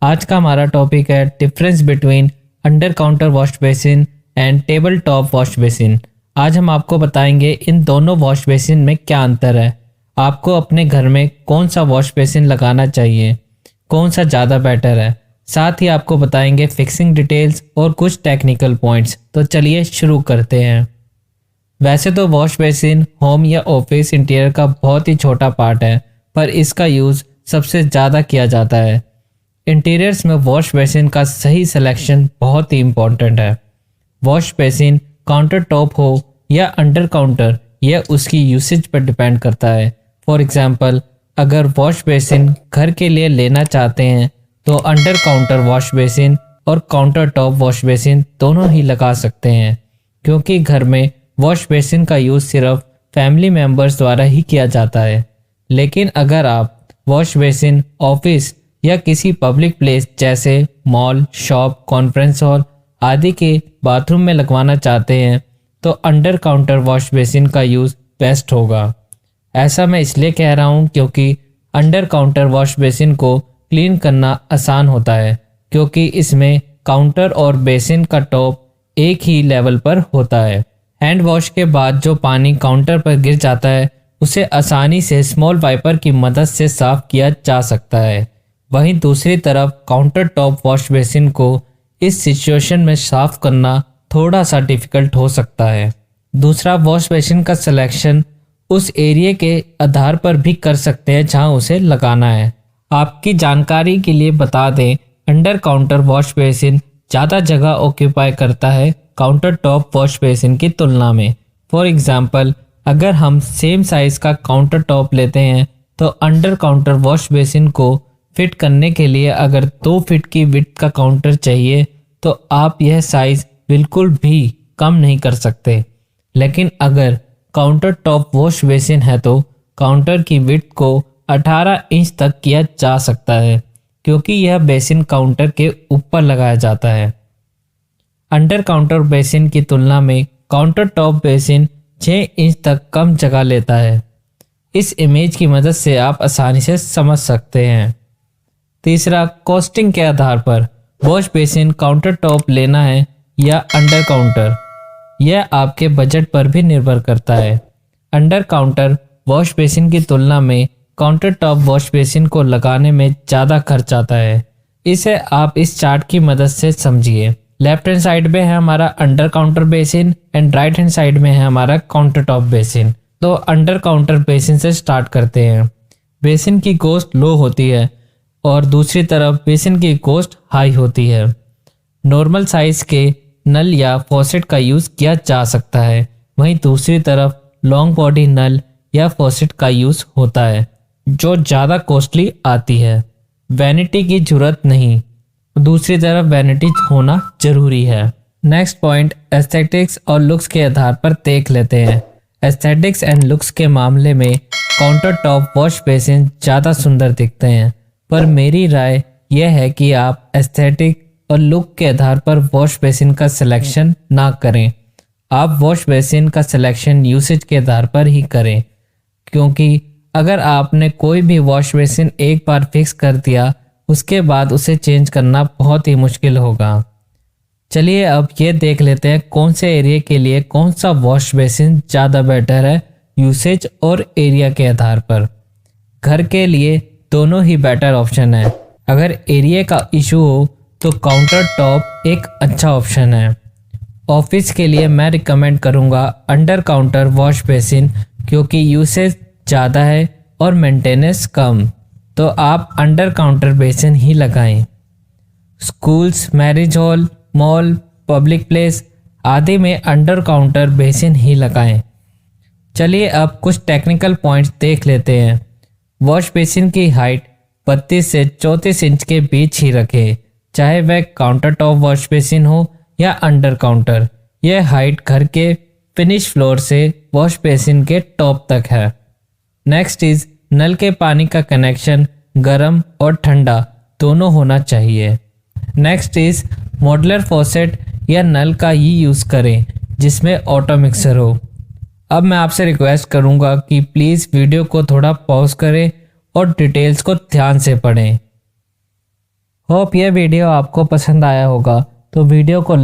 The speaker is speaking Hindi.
आज का हमारा टॉपिक है difference between under counter wash basin and table top wash basin. आज हम आपको बताएंगे इन दोनों वॉश बेसिन में क्या अंतर है, आपको अपने घर में कौन सा वॉश बेसिन लगाना चाहिए, कौन सा ज़्यादा बेटर है। साथ ही आपको बताएंगे फिक्सिंग डिटेल्स और कुछ टेक्निकल पॉइंट्स। तो चलिए शुरू करते हैं। वैसे तो वॉश बेसिन होम या ऑफिस इंटीरियर का बहुत ही छोटा पार्ट है, पर इसका यूज़ सबसे ज़्यादा किया जाता है। इंटीरियर्स में वॉश बेसिन का सही सिलेक्शन बहुत ही इम्पोर्टेंट है। वॉश बेसिन काउंटर टॉप हो या अंडर काउंटर, यह उसकी यूसेज पर डिपेंड करता है। फॉर एग्जांपल, अगर वॉश बेसिन घर के लिए लेना चाहते हैं तो अंडर काउंटर वॉश बेसिन और काउंटर टॉप वॉश बेसिन दोनों ही लगा सकते हैं, क्योंकि घर में वॉश बेसिन का यूज़ सिर्फ फैमिली मेम्बर्स द्वारा ही किया जाता है। लेकिन अगर आप वॉश बेसिन ऑफिस या किसी पब्लिक प्लेस जैसे मॉल, शॉप, कॉन्फ्रेंस हॉल आदि के बाथरूम में लगवाना चाहते हैं तो अंडर काउंटर वॉश बेसिन का यूज़ बेस्ट होगा। ऐसा मैं इसलिए कह रहा हूँ क्योंकि अंडर काउंटर वॉश बेसिन को क्लीन करना आसान होता है, क्योंकि इसमें काउंटर और बेसिन का टॉप एक ही लेवल पर होता है। हैंड वॉश के बाद जो पानी काउंटर पर गिर जाता है उसे आसानी से स्मॉल वाइपर की मदद से साफ किया जा सकता है। वहीं दूसरी तरफ काउंटर टॉप वॉश बेसिन को इस सिचुएशन में साफ करना थोड़ा सा डिफिकल्ट हो सकता है। दूसरा, वॉश बेसिन का सिलेक्शन उस एरिया के आधार पर भी कर सकते हैं जहां उसे लगाना है। आपकी जानकारी के लिए बता दें, अंडर काउंटर वॉश बेसिन ज़्यादा जगह ऑक्यूपाई करता है काउंटर टॉप वॉश बेसिन की तुलना में। फॉर एग्जांपल, अगर हम सेम साइज़ का काउंटर टॉप लेते हैं तो अंडर काउंटर वॉश बेसिन को फिट करने के लिए अगर 2 फीट की विड्थ का काउंटर चाहिए तो आप यह साइज़ बिल्कुल भी कम नहीं कर सकते। लेकिन अगर काउंटर टॉप वॉश बेसिन है तो काउंटर की विड्थ को 18 इंच तक किया जा सकता है, क्योंकि यह बेसिन काउंटर के ऊपर लगाया जाता है। अंडर काउंटर बेसिन की तुलना में काउंटर टॉप बेसिन 6 इंच तक कम जगह लेता है। इस इमेज की मदद से आप आसानी से समझ सकते हैं। तीसरा, कॉस्टिंग के आधार पर वॉश बेसिन काउंटर टॉप लेना है या अंडर काउंटर, यह आपके बजट पर भी निर्भर करता है। अंडर काउंटर वॉश बेसिन की तुलना में काउंटर टॉप वॉश बेसिन को लगाने में ज़्यादा खर्च आता है। इसे आप इस चार्ट की मदद से समझिए। लेफ्ट हैंड साइड में है हमारा under counter basin and right hand side में है हमारा काउंटर टॉप बेसिन। तो अंडर काउंटर बेसिन से स्टार्ट करते हैं। बेसिन की कॉस्ट लो होती है और दूसरी तरफ बेसिन की कॉस्ट हाई होती है। नॉर्मल साइज के नल या फॉसेट का यूज़ किया जा सकता है, वहीं दूसरी तरफ लॉन्ग बॉडी नल या फॉसेट का यूज़ होता है जो ज़्यादा कॉस्टली आती है। वैनिटी की जरूरत नहीं, दूसरी तरफ वैनिटी होना जरूरी है। नेक्स्ट पॉइंट, एस्थेटिक्स और लुक्स के आधार पर देख लेते हैं। एस्थेटिक्स एंड लुक्स के मामले में काउंटर टॉप वॉश बेसिन ज़्यादा सुंदर दिखते हैं, पर मेरी राय यह है कि आप एस्थेटिक और लुक के आधार पर वॉश बेसिन का सिलेक्शन ना करें। आप वॉश बेसिन का सिलेक्शन यूसेज के आधार पर ही करें, क्योंकि अगर आपने कोई भी वॉश बेसिन एक बार फिक्स कर दिया उसके बाद उसे चेंज करना बहुत ही मुश्किल होगा। चलिए अब ये देख लेते हैं कौन से एरिया के लिए कौन सा वॉश बेसिन ज़्यादा बेटर है यूसेज और एरिया के आधार पर। घर के लिए दोनों ही बेटर ऑप्शन है। अगर एरिया का इशू हो तो काउंटर टॉप एक अच्छा ऑप्शन है। ऑफिस के लिए मैं रिकमेंड करूँगा अंडर काउंटर वॉश बेसिन, क्योंकि यूसेज ज़्यादा है और मेंटेनेंस कम, तो आप अंडर काउंटर बेसिन ही लगाएं। Schools, marriage hall, mall, public place आदि में अंडर काउंटर बेसिन ही लगाएं। चलिए अब कुछ टेक्निकल पॉइंट्स देख लेते हैं। वॉश बेसिन की हाइट 32 से 34 इंच के बीच ही रखें, चाहे वह काउंटर टॉप वॉश बेसिन हो या अंडर काउंटर। यह हाइट घर के फिनिश फ्लोर से वॉश बेसिन के टॉप तक है। नेक्स्ट इज, नल के पानी का कनेक्शन गर्म और ठंडा दोनों होना चाहिए। नेक्स्ट इज, मॉड्यूलर फॉसेट या नल का ही यूज़ करें जिसमें ऑटो मिक्सर हो। अब मैं आपसे रिक्वेस्ट करूंगा कि प्लीज़ वीडियो को थोड़ा पॉज करें और डिटेल्स को ध्यान से पढ़ें। होप यह वीडियो आपको पसंद आया होगा, तो वीडियो को